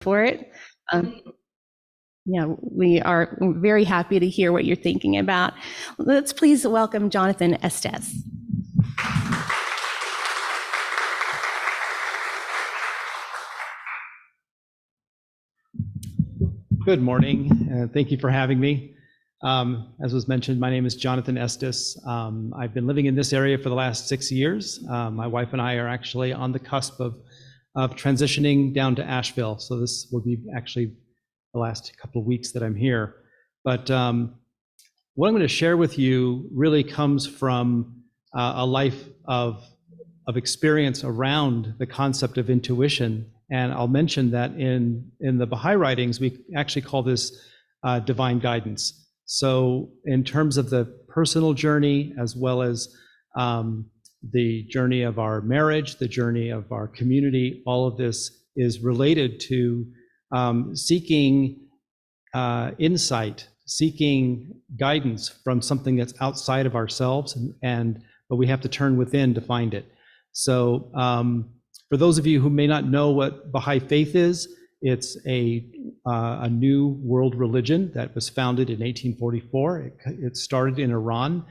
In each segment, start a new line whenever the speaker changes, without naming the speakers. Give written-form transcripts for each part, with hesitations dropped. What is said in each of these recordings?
for it. Yeah, we are very happy to hear what you're thinking about. Let's please welcome Jonathan Estes.
Good morning. Thank you for having me. As was mentioned, my name is Jonathan Estes. I've been living in this area for the last 6 years. My wife and I are actually on the cusp of transitioning down to Asheville. So this will be actually the last couple of weeks that I'm here. But what I'm going to share with you really comes from a life of experience around the concept of intuition. And I'll mention that in the Baha'i writings, we actually call this divine guidance. So in terms of the personal journey, as well as the journey of our marriage, the journey of our community, all of this is related to seeking insight, seeking guidance from something that's outside of ourselves, but we have to turn within to find it. So for those of you who may not know what Baha'i faith is, it's a new world religion that was founded in 1844. It started in Iran.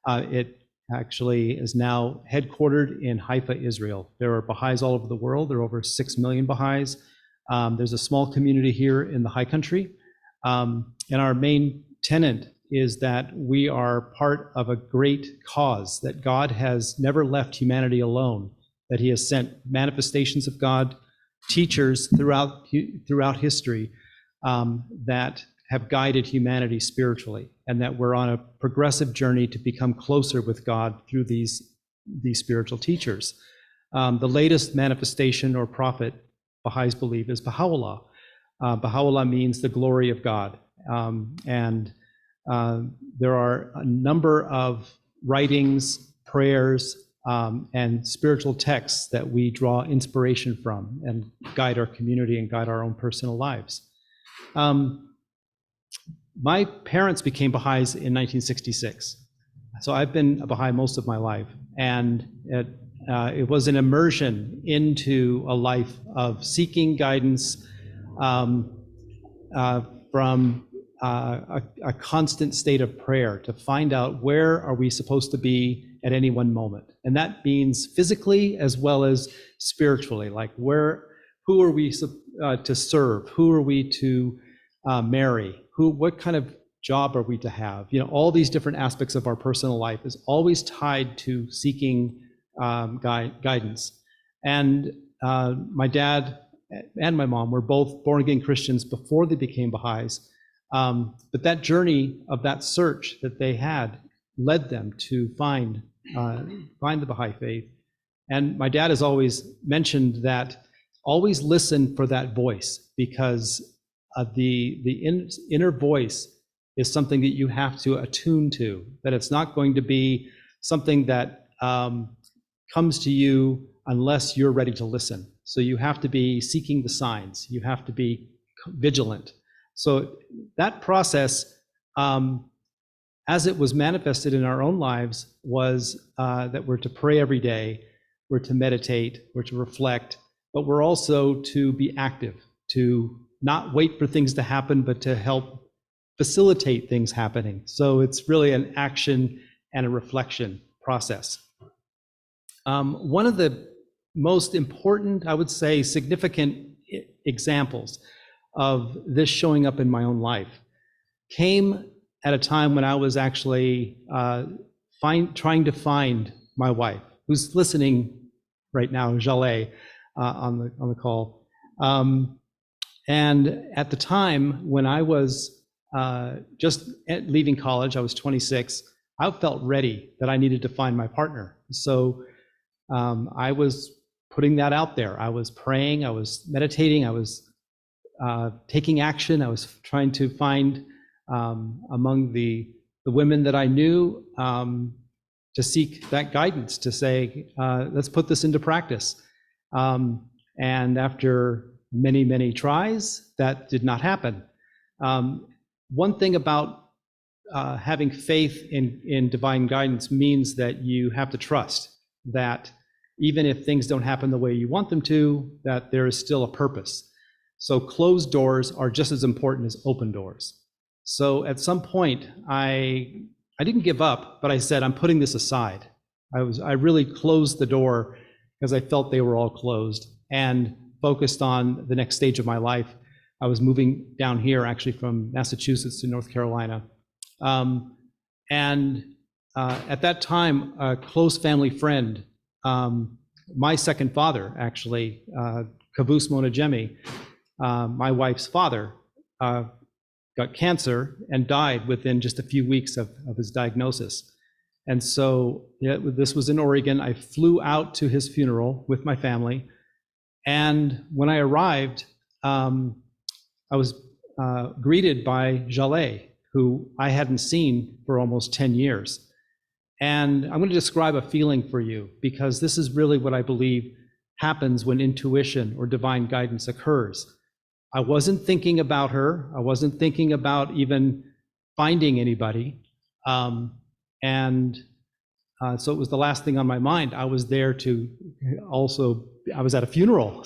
It actually is now headquartered in Haifa, Israel. There are Baha'is all over the world. There are over 6 million Baha'is. There's a small community here in the High Country. And our main tenet is that we are part of a great cause, that God has never left humanity alone, that he has sent manifestations of God, teachers throughout history that have guided humanity spiritually, and that we're on a progressive journey to become closer with God through these spiritual teachers. The latest manifestation or prophet Baha'is believe is Baha'u'llah. Baha'u'llah means the glory of God. And there are a number of writings, prayers, and spiritual texts that we draw inspiration from and guide our community and guide our own personal lives. My parents became Baha'is in 1966. So I've been a Baha'i most of my life. And it was an immersion into a life of seeking guidance from a constant state of prayer to find out where are we supposed to be at any one moment. And that means physically as well as spiritually, like who are we to serve? Who are we to marry? What kind of job are we to have? You know, all these different aspects of our personal life is always tied to seeking guidance. And my dad and my mom were both born-again Christians before they became Baha'is. But that journey of that search that they had led them to find the Baha'i faith. And my dad has always mentioned that always listen for that voice, because the inner voice is something that you have to attune to, that it's not going to be something that comes to you unless you're ready to listen. So you have to be seeking the signs. You have to be vigilant. So that process, as it was manifested in our own lives, was that we're to pray every day, we're to meditate, we're to reflect, but we're also to be active, to not wait for things to happen, but to help facilitate things happening. So it's really an action and a reflection process. One of the most important, I would say, significant examples of this showing up in my own life came at a time when I was actually trying to find my wife, who's listening right now, Jaleh, on the call. And at the time when I was just leaving college, I was 26, I felt ready that I needed to find my partner. So I was putting that out there. I was praying, I was meditating, I was taking action. I was trying to find among the women that I knew to seek that guidance, to say, let's put this into practice. And after many, many tries, that did not happen. One thing about having faith in divine guidance means that you have to trust that even if things don't happen the way you want them to, that there is still a purpose. So closed doors are just as important as open doors. So at some point, I didn't give up, but I said, I'm putting this aside. I really closed the door because I felt they were all closed and focused on the next stage of my life. I was moving down here actually from Massachusetts to North Carolina. At that time, a close family friend, my second father actually, Kavus Monagemi, my wife's father, got cancer and died within just a few weeks of his diagnosis. And so this was in Oregon. I flew out to his funeral with my family. And when I arrived, I was greeted by Jaleh, who I hadn't seen for almost 10 years. And I'm going to describe a feeling for you, because this is really what I believe happens when intuition or divine guidance occurs. I wasn't thinking about her. I wasn't thinking about even finding anybody. So it was the last thing on my mind. I was there to also, I was at a funeral.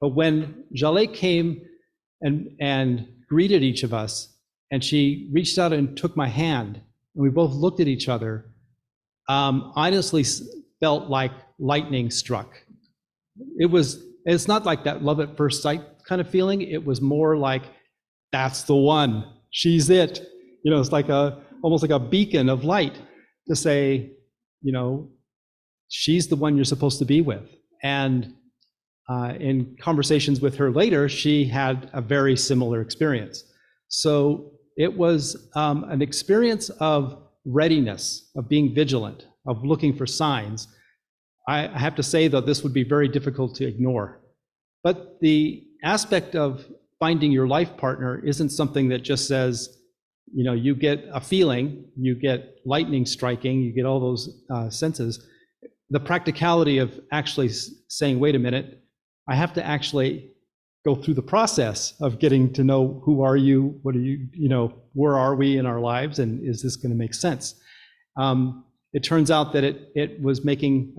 But when Jaleh came and greeted each of us, and she reached out and took my hand, and we both looked at each other, I honestly felt like lightning struck. It's not like that love at first sight kind of feeling. It was more like, that's the one, she's it. It's like almost like a beacon of light to say, she's the one you're supposed to be with. And in conversations with her later, she had a very similar experience. So it was an experience of readiness, of being vigilant, of looking for signs. I have to say, though, this would be very difficult to ignore. But the aspect of finding your life partner isn't something that just says, you get a feeling, you get lightning striking, you get all those senses. The practicality of actually saying, wait a minute, I have to actually go through the process of getting to know, who are you, what are you, where are we in our lives, and is this going to make sense? It turns out that it was making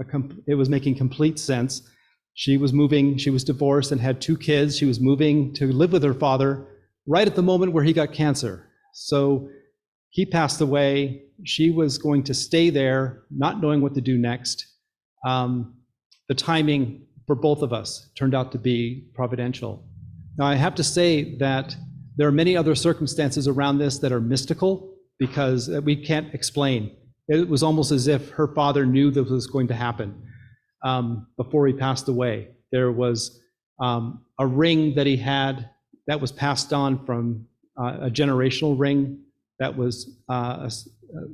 complete sense. She was moving, she was divorced and had 2 kids. She was moving to live with her father right at the moment where he got cancer. So he passed away. She was going to stay there, not knowing what to do next. The timing for both of us turned out to be providential. Now, I have to say that there are many other circumstances around this that are mystical, because we can't explain. It was almost as if her father knew this was going to happen before he passed away. There was a ring that he had that was passed on from a generational ring that was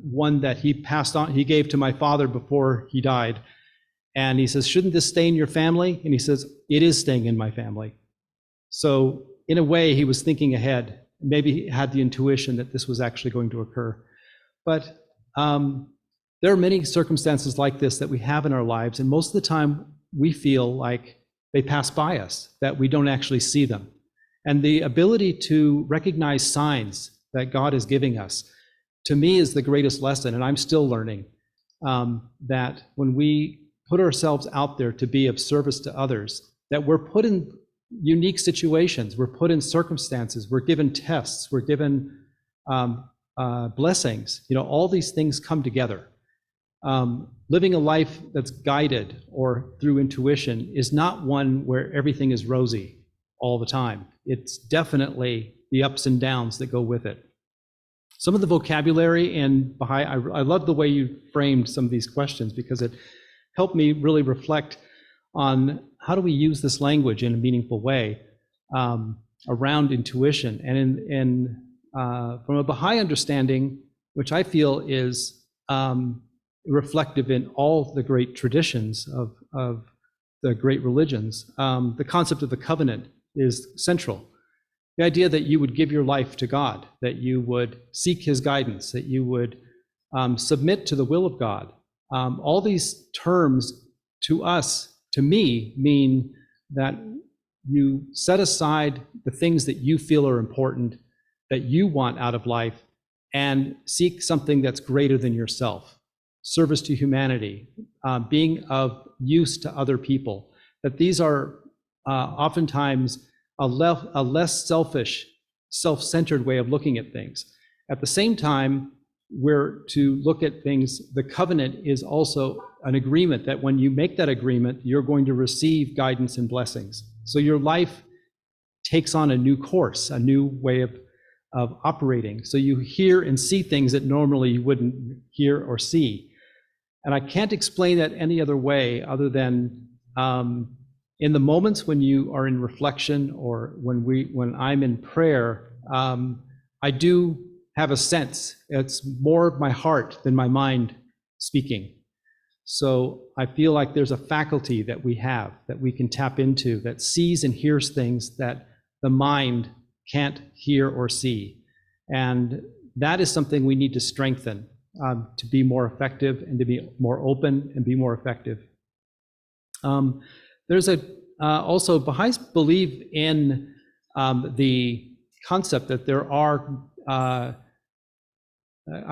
one that he passed on, he gave to my father before he died. And he says, shouldn't this stay in your family? And he says, it is staying in my family. So in a way, he was thinking ahead. Maybe he had the intuition that this was actually going to occur. But there are many circumstances like this that we have in our lives, and most of the time we feel like they pass by us, that we don't actually see them. And the ability to recognize signs that God is giving us, to me, is the greatest lesson, and I'm still learning, that when we put ourselves out there to be of service to others, that we're put in unique situations, we're put in circumstances, we're given tests, we're given blessings. All these things come together. Living a life that's guided or through intuition is not one where everything is rosy all the time. It's definitely the ups and downs that go with it. Some of the vocabulary in Baha'i, I love the way you framed some of these questions, because it helped me really reflect on how do we use this language in a meaningful way around intuition. And from a Baha'i understanding, which I feel is reflective in all the great traditions of the great religions, the concept of the covenant is central. The idea that you would give your life to God, that you would seek his guidance, that you would submit to the will of God. All these terms to us, to me, mean that you set aside the things that you feel are important, that you want out of life, and seek something that's greater than yourself. Service to humanity, being of use to other people. That these are oftentimes a less selfish, self-centered way of looking at things. At the same time, we're to look at things, the covenant is also an agreement that when you make that agreement, you're going to receive guidance and blessings. So your life takes on a new course, a new way of operating. So you hear and see things that normally you wouldn't hear or see. And I can't explain that any other way other than in the moments when you are in reflection or when I'm in prayer, I do have a sense. It's more my heart than my mind speaking. So I feel like there's a faculty that we have that we can tap into that sees and hears things that the mind can't hear or see. And that is something we need to strengthen to be more effective and to be more open and be more effective. There's also Baha'is believe in the concept that there are, I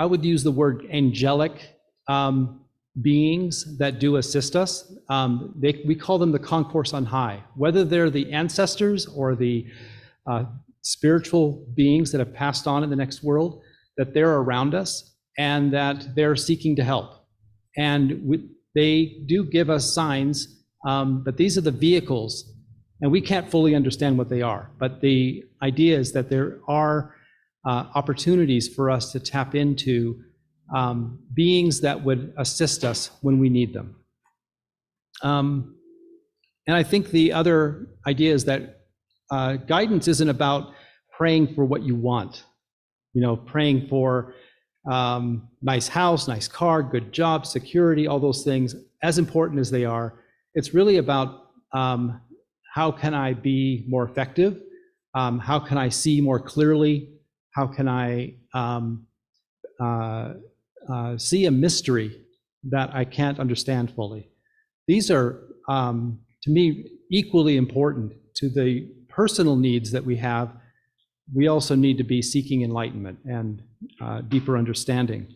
would use the word angelic beings that do assist us. We call them the concourse on high, whether they're the ancestors or the spiritual beings that have passed on in the next world, that they're around us and that they're seeking to help. And they do give us signs, but these are the vehicles, and we can't fully understand what they are. But the idea is that there are opportunities for us to tap into beings that would assist us when we need them. And I think the other idea is that guidance isn't about praying for what you want, praying for nice house, nice car, good job, security, all those things, as important as they are. It's really about how can I be more effective? How can I see more clearly? How can I see a mystery that I can't understand fully? These are, to me, equally important to the personal needs that we have. We also need to be seeking enlightenment and deeper understanding.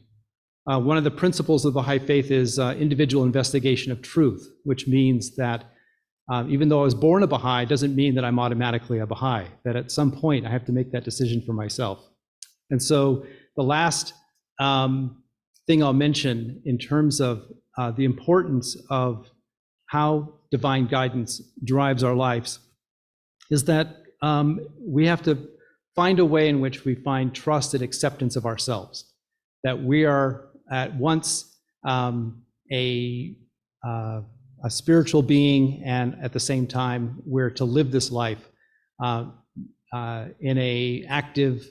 One of the principles of the Baha'i faith is individual investigation of truth, which means that even though I was born a Baha'i, doesn't mean that I'm automatically a Baha'i, that at some point I have to make that decision for myself. And so the last thing I'll mention in terms of the importance of how divine guidance drives our lives is that we have to find a way in which we find trust and acceptance of ourselves, that we are at once a spiritual being, and at the same time we're to live this life in a active,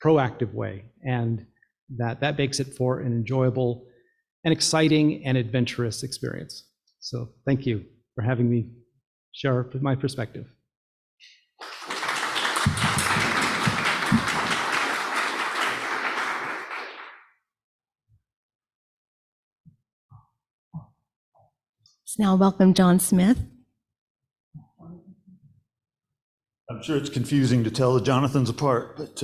proactive way, and that makes it for an enjoyable and exciting and adventurous experience. So thank you for having me share my perspective.
Let's now welcome John Smith.
I'm sure it's confusing to tell the Jonathans apart, but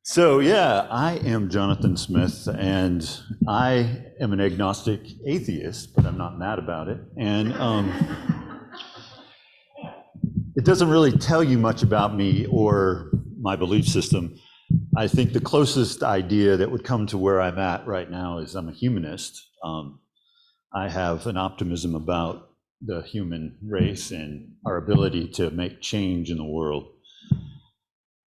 so yeah, I am Jonathan Smith, and I am an agnostic atheist, but I'm not mad about it. And it doesn't really tell you much about me or my belief system. I think the closest idea that would come to where I'm at right now is I'm a humanist. I have an optimism about the human race and our ability to make change in the world.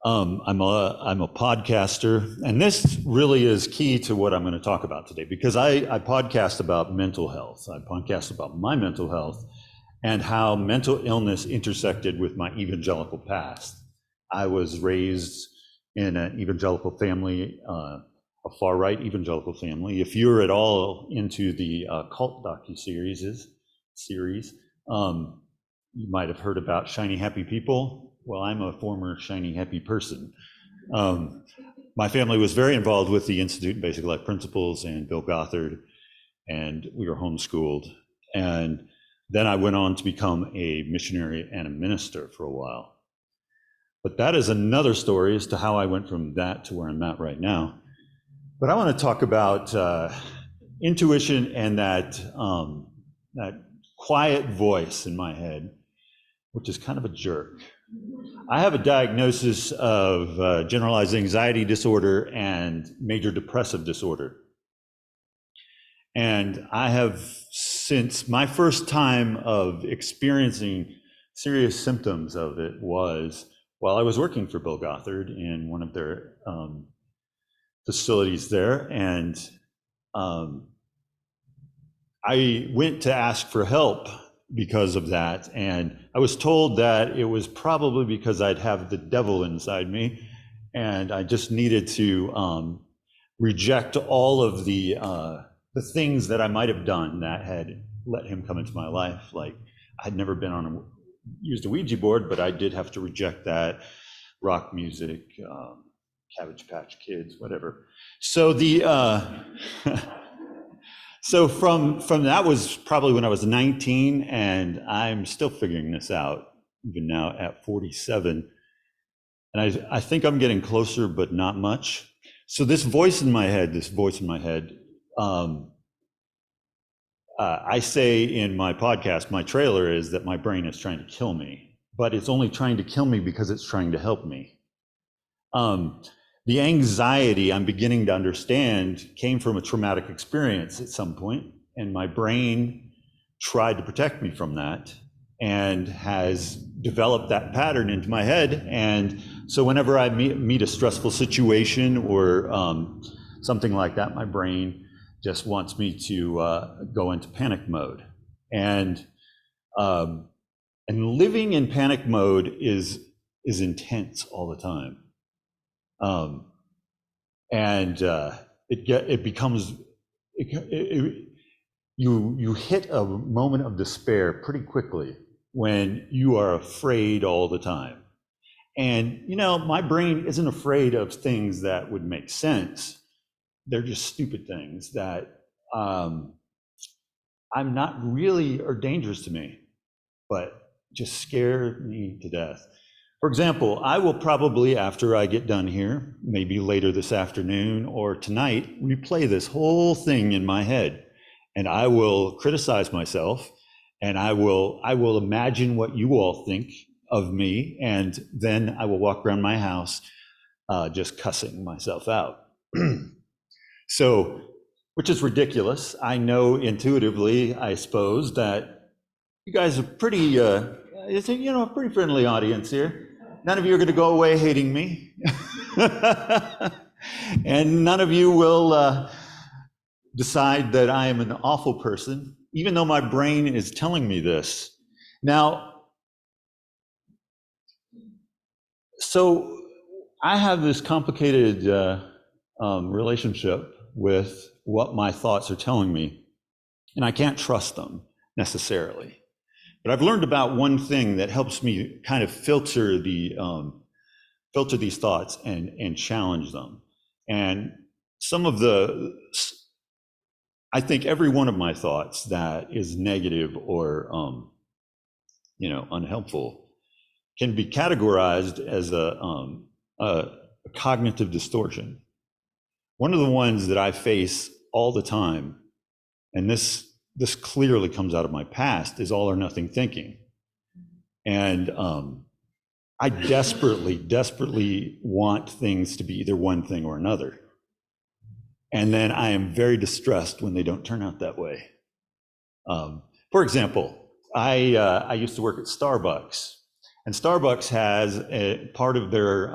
I'm a podcaster, and this really is key to what I'm going to talk about today, because I podcast about mental health. I podcast about my mental health and how mental illness intersected with my evangelical past. I was raised in an evangelical family, a far-right evangelical family. If you're at all into the cult docu-series, you might have heard about Shiny Happy People. Well, I'm a former Shiny Happy person. My family was very involved with the Institute and Basic Life Principles and Bill Gothard, and we were homeschooled. And then I went on to become a missionary and a minister for a while. But that is another story as to how I went from that to where I'm at right now. But I want to talk about intuition and that quiet voice in my head which is kind of a jerk. I have a diagnosis of generalized anxiety disorder and major depressive disorder. And I have, since my first time of experiencing serious symptoms of it was while I was working for Bill Gothard in one of their facilities there. And I went to ask for help because of that. And I was told that it was probably because I'd have the devil inside me. And I just needed to reject all of the things that I might have done that had let him come into my life. Like, I'd never been used a Ouija board, but I did have to reject that. Rock music, Cabbage Patch Kids, whatever. So so from that was probably when I was 19, and I'm still figuring this out even now at 47. And I think I'm getting closer, but not much. So this voice in my head, I say in my podcast, my trailer is that my brain is trying to kill me, but it's only trying to kill me because it's trying to help me. The anxiety, I'm beginning to understand, came from a traumatic experience at some point, and my brain tried to protect me from that and has developed that pattern into my head. And so whenever I meet a stressful situation or something like that, my brain just wants me to go into panic mode. And living in panic mode is intense all the time. It becomes, you hit a moment of despair pretty quickly when you are afraid all the time. And, you know, my brain isn't afraid of things that would make sense. They're just stupid things that I'm not really are dangerous to me, but just scare me to death. For example, I will probably, after I get done here, maybe later this afternoon or tonight, replay this whole thing in my head, and I will criticize myself, and I will imagine what you all think of me, and then I will walk around my house just cussing myself out. So, which is ridiculous. I know intuitively, I suppose, that you guys are pretty, it's a pretty friendly audience here. None of you are going to go away hating me. And none of you will decide that I am an awful person, even though my brain is telling me this. Now, so I have this complicated relationship with what my thoughts are telling me, and I can't trust them necessarily. But I've learned about one thing that helps me kind of filter these thoughts and challenge them. And I think every one of my thoughts that is negative or unhelpful can be categorized as a cognitive distortion. One of the ones that I face all the time, and this clearly comes out of my past, is all or nothing thinking. And I desperately want things to be either one thing or another. And then I am very distressed when they don't turn out that way. For example, I used to work at Starbucks, and Starbucks has a part of their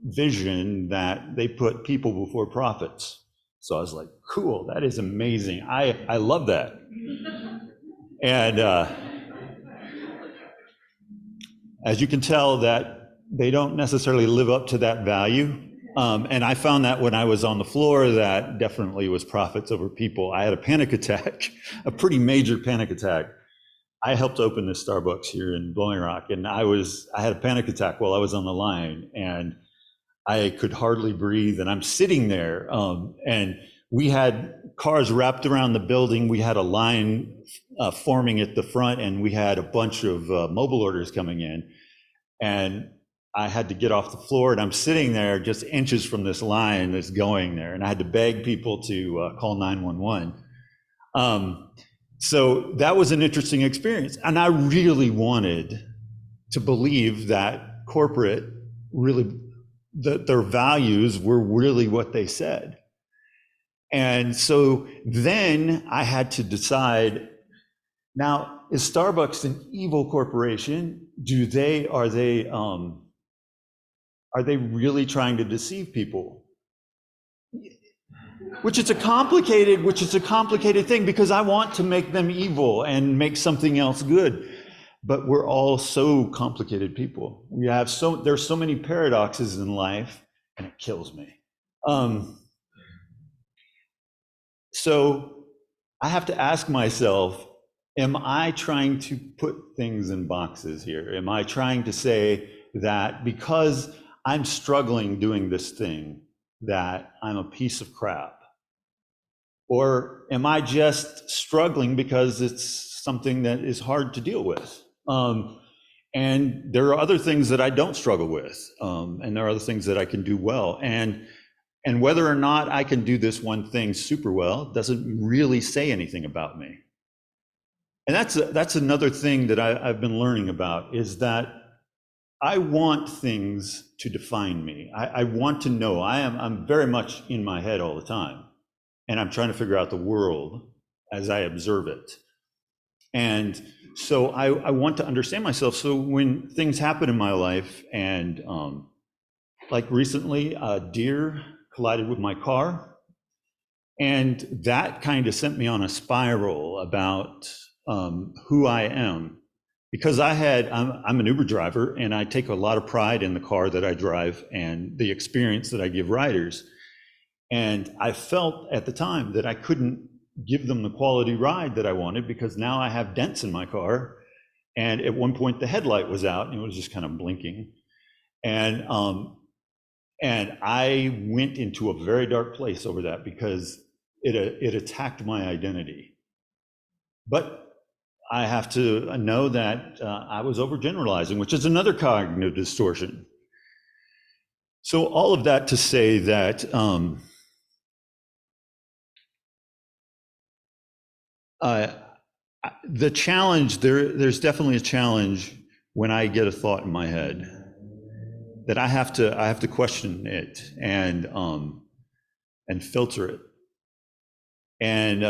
vision that they put people before profits. So I was like, cool, that is amazing. I love that. And as you can tell, that they don't necessarily live up to that value. And I found that when I was on the floor, that definitely was profits over people. I had a panic attack, a pretty major panic attack. I helped open this Starbucks here in Blowing Rock, and I had a panic attack while I was on the line, and I could hardly breathe, and I'm sitting there, and we had cars wrapped around the building. We had a line forming at the front, and we had a bunch of mobile orders coming in, and I had to get off the floor, and I'm sitting there just inches from this line that's going there, and I had to beg people to call 911. So that was an interesting experience, and I really wanted to believe that corporate really, that their values were really what they said. And so then I had to decide, now, is Starbucks an evil corporation? Are they really trying to deceive people? Which is a complicated thing, because I want to make them evil and make something else good. But we're all so complicated people. There's so many paradoxes in life, and it kills me. So I have to ask myself, am I trying to put things in boxes here? Am I trying to say that because I'm struggling doing this thing, that I'm a piece of crap? Or am I just struggling because it's something that is hard to deal with? And there are other things that I don't struggle with, and there are other things that I can do well. And whether or not I can do this one thing super well doesn't really say anything about me. And that's another thing that I've been learning about, is that I want things to define me. I want to know. I'm very much in my head all the time, and I'm trying to figure out the world as I observe it. And so I want to understand myself. So when things happen in my life, and like recently, a deer collided with my car, and that kind of sent me on a spiral about who I am. Because I'm an Uber driver, and I take a lot of pride in the car that I drive and the experience that I give riders. And I felt at the time that I couldn't give them the quality ride that I wanted, because now I have dents in my car. And at one point the headlight was out and it was just kind of blinking. And I went into a very dark place over that, because it attacked my identity. But I have to know that I was overgeneralizing, which is another cognitive distortion. So all of that to say that the challenge, there's definitely a challenge when I get a thought in my head, that I have to question it and filter it. And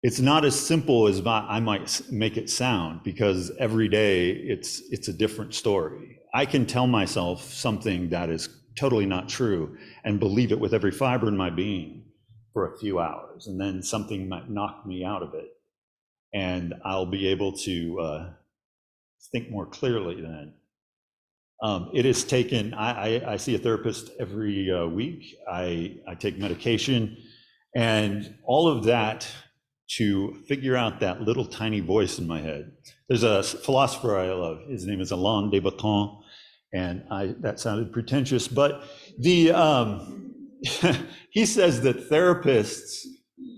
it's not as simple as I might make it sound, because every day it's a different story. I can tell myself something that is totally not true and believe it with every fiber in my being for a few hours, and then something might knock me out of it, and I'll be able to think more clearly then. It has taken, I see a therapist every week. I take medication, and all of that to figure out that little tiny voice in my head. There's a philosopher I love. His name is Alain de Botton, and that sounded pretentious, but he says that therapists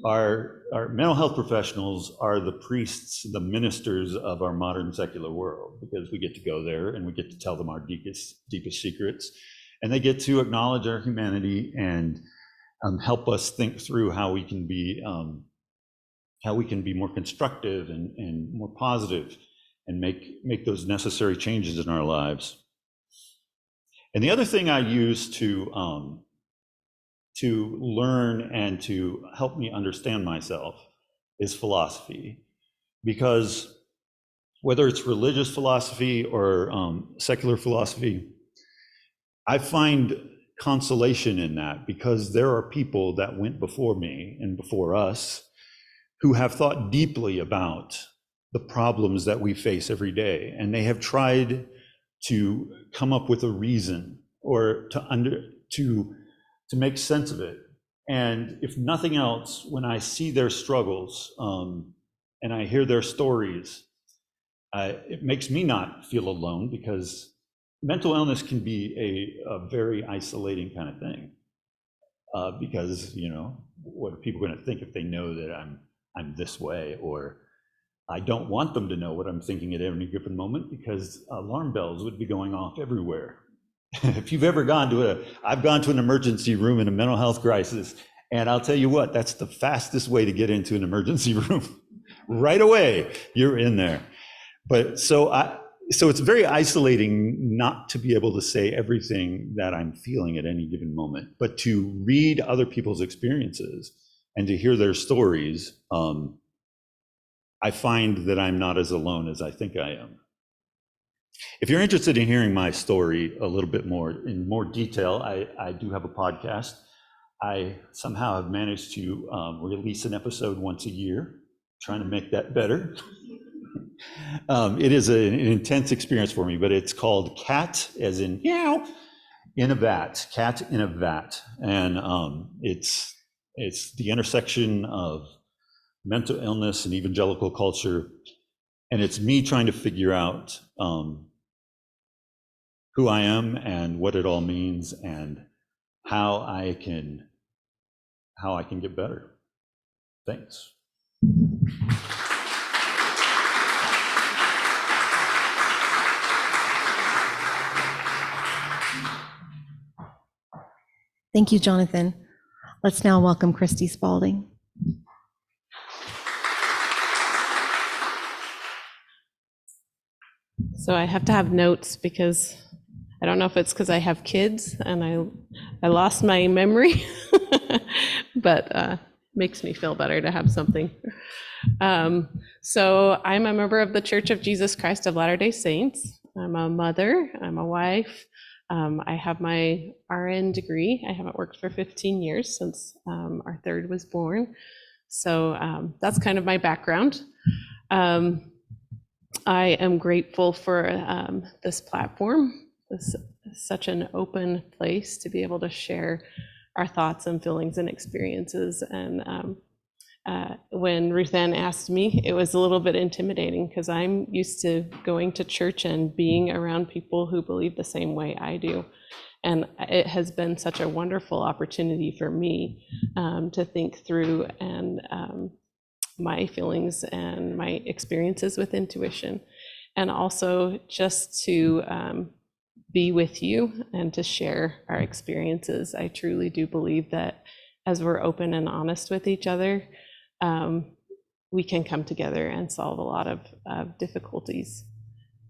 are mental health professionals are the priests, the ministers of our modern secular world, because we get to go there and we get to tell them our deepest secrets, and they get to acknowledge our humanity and help us think through how we can be more constructive and more positive, and make those necessary changes in our lives. And the other thing I use to learn and to help me understand myself is philosophy, because whether it's religious philosophy or secular philosophy, I find consolation in that, because there are people that went before me and before us who have thought deeply about the problems that we face every day, and they have tried to come up with a reason or to make sense of it. And if nothing else, when I see their struggles and I hear their stories, it makes me not feel alone, because mental illness can be a very isolating kind of thing. Because, what are people going to think if they know that I'm this way? Or I don't want them to know what I'm thinking at any given moment, because alarm bells would be going off everywhere. If you've ever I've gone to an emergency room in a mental health crisis, and I'll tell you what, that's the fastest way to get into an emergency room. Right away, you're in there. But so So it's very isolating not to be able to say everything that I'm feeling at any given moment, but to read other people's experiences and to hear their stories. I find that I'm not as alone as I think I am. If you're interested in hearing my story a little bit more in more detail, I do have a podcast. I somehow have managed to release an episode once a year, trying to make that better. It is an intense experience for me, but it's called Cat, as in meow, in a Vat, Cat in a Vat. And it's the intersection of mental illness and evangelical culture. And it's me trying to figure out who I am and what it all means and how I can get better. Thanks.
Thank you, Jonathan. Let's now welcome Christy Spalding.
So I have to have notes because I don't know if it's because I have kids and I lost my memory, but makes me feel better to have something. So I'm a member of the Church of Jesus Christ of Latter-day Saints. I'm a mother, I'm a wife. I have my RN degree. I haven't worked for 15 years since our third was born. So that's kind of my background. I am grateful for this platform. This is such an open place to be able to share our thoughts and feelings and experiences. And when Ruth Ann asked me, it was a little bit intimidating because I'm used to going to church and being around people who believe the same way I do. And it has been such a wonderful opportunity for me to think through and my feelings and my experiences with intuition, and also just to be with you and to share our experiences. I truly do believe that as we're open and honest with each other, we can come together and solve a lot of difficulties.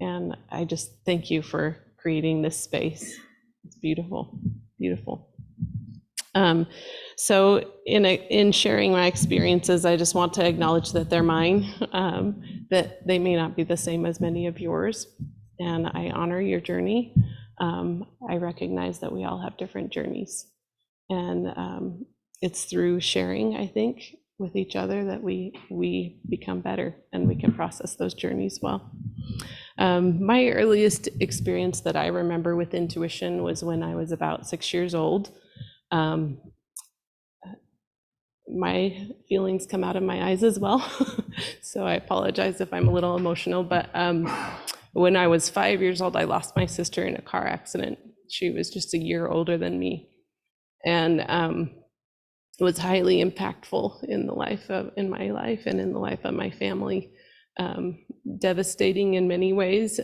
And I just thank you for creating this space. It's beautiful, beautiful. So in sharing my experiences, I just want to acknowledge that they're mine, that they may not be the same as many of yours, and I honor your journey. I recognize that we all have different journeys, and it's through sharing, I think, with each other that we become better and we can process those journeys well. My earliest experience that I remember with intuition was when I was about 6 years old. My feelings come out of my eyes as well, so I apologize if I'm a little emotional, but when I was 5 years old, I lost my sister in a car accident. She was just a year older than me, and it was highly impactful in my life and in the life of my family. Devastating in many ways,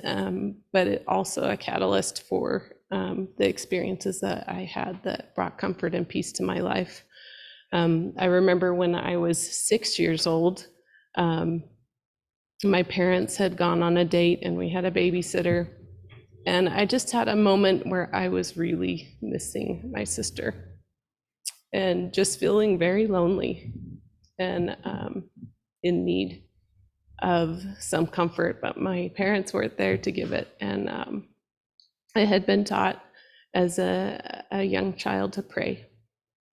but it also a catalyst for the experiences that I had that brought comfort and peace to my life. I remember when I was 6 years old, my parents had gone on a date and we had a babysitter, and I just had a moment where I was really missing my sister and just feeling very lonely and in need of some comfort, but my parents weren't there to give it. And I had been taught as a young child to pray.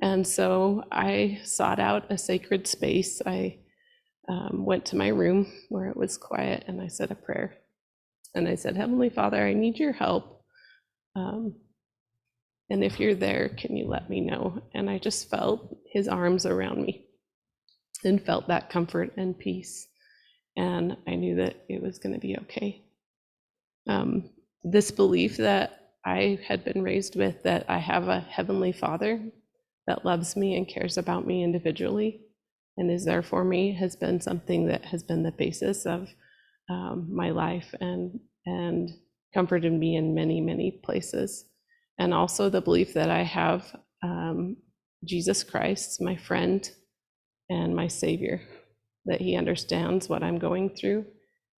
And so I sought out a sacred space. I went to my room where it was quiet and I said a prayer. And I said, Heavenly Father, I need your help. And if you're there, can you let me know? And I just felt his arms around me and felt that comfort and peace. And I knew that it was going to be okay. This belief that I had been raised with, that I have a Heavenly Father that loves me and cares about me individually and is there for me, has been something that has been the basis of my life and comforted me in many, many places. And also the belief that I have Jesus Christ, my friend and my Savior, that he understands what I'm going through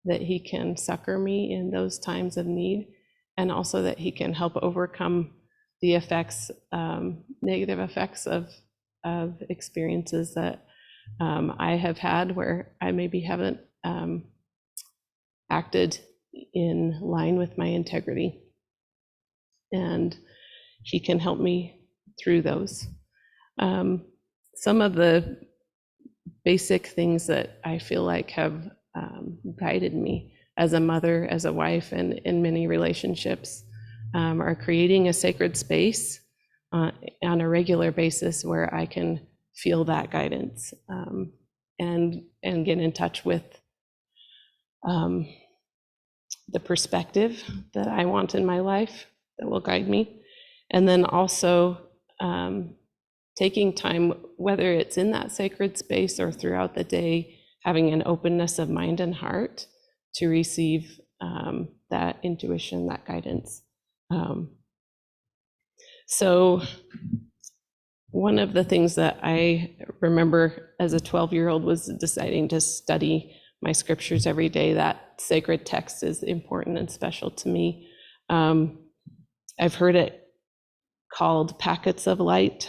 that he can succor me in those times of need, and also that he can help overcome the effects, negative effects of experiences that I have had where I maybe haven't acted in line with my integrity. And he can help me through those. Some of the basic things that I feel like have guided me as a mother, as a wife, and in many relationships are creating a sacred space on a regular basis where I can feel that guidance and get in touch with the perspective that I want in my life that will guide me. And then also taking time, whether it's in that sacred space or throughout the day, having an openness of mind and heart to receive that intuition, that guidance. So one of the things that I remember as a 12-year-old was deciding to study my scriptures every day. That sacred text is important and special to me. I've heard it called packets of light.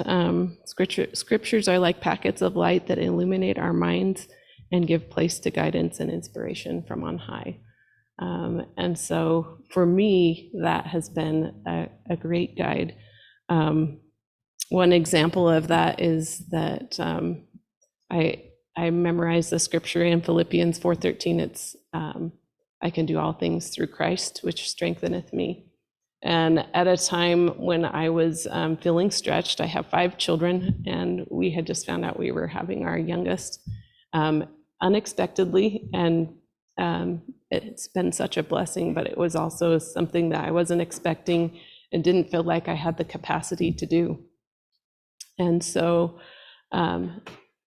Scriptures are like packets of light that illuminate our minds and give place to guidance and inspiration from on high. And so for me, that has been a great guide. One example of that is that I memorized the scripture in Philippians 4:13. It's, I can do all things through Christ, which strengtheneth me. And at a time when I was feeling stretched, I have 5 children, and we had just found out we were having our youngest unexpectedly. And it's been such a blessing, but it was also something that I wasn't expecting and didn't feel like I had the capacity to do. And so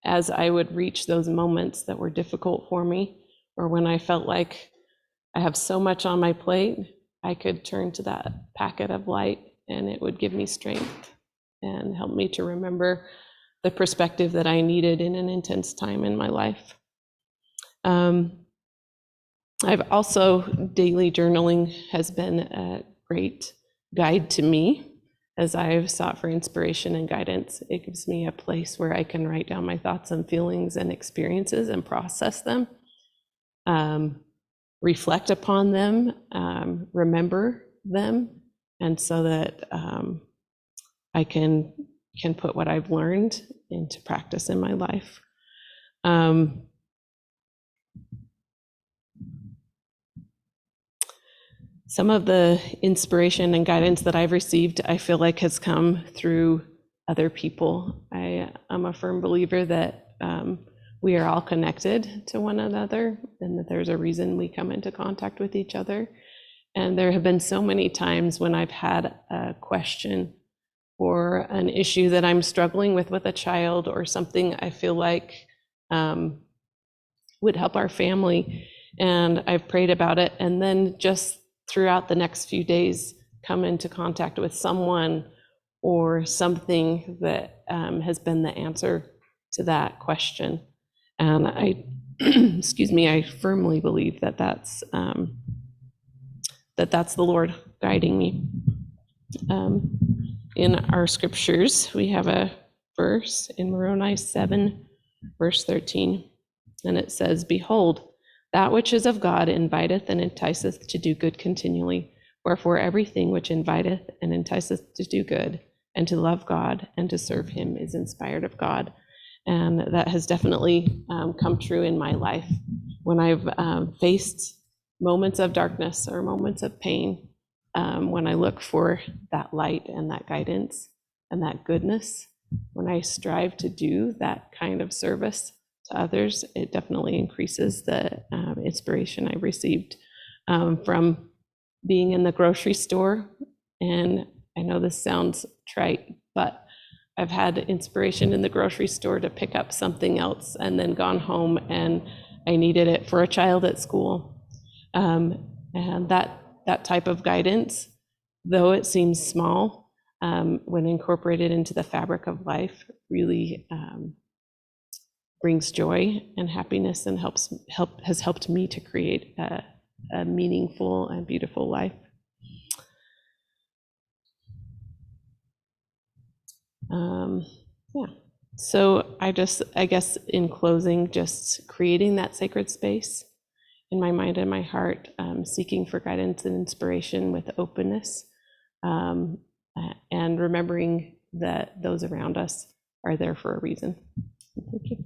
as I would reach those moments that were difficult for me, or when I felt like I have so much on my plate, I could turn to that packet of light and it would give me strength and help me to remember the perspective that I needed in an intense time in my life. I've also, daily journaling has been a great guide to me as I've sought for inspiration and guidance. It gives me a place where I can write down my thoughts and feelings and experiences and process them, reflect upon them, remember them, and so that I can put what I've learned into practice in my life. Some of the inspiration and guidance that I've received, I feel like has come through other people. I am a firm believer that we are all connected to one another and that there's a reason we come into contact with each other. And there have been so many times when I've had a question or an issue that I'm struggling with a child, or something I feel like would help our family. And I've prayed about it, and then just throughout the next few days come into contact with someone or something that has been the answer to that question. And I, excuse me, I firmly believe that that's the Lord guiding me. In our scriptures, we have a verse in Moroni 7, verse 13, and it says, "Behold, that which is of God inviteth and enticeth to do good continually. Wherefore everything which inviteth and enticeth to do good and to love God and to serve him is inspired of God." And that has definitely come true in my life. When I've faced moments of darkness or moments of pain, when I look for that light and that guidance and that goodness, when I strive to do that kind of service to others, it definitely increases the inspiration I received from being in the grocery store. And I know this sounds trite, but I've had inspiration in the grocery store to pick up something else and then gone home and I needed it for a child at school. And that type of guidance, though it seems small, when incorporated into the fabric of life, really brings joy and happiness and has helped me to create a meaningful and beautiful life. Yeah. So I guess in closing, just creating that sacred space in my mind and my heart, seeking for guidance and inspiration with openness, and remembering that those around us are there for a reason. Thank you.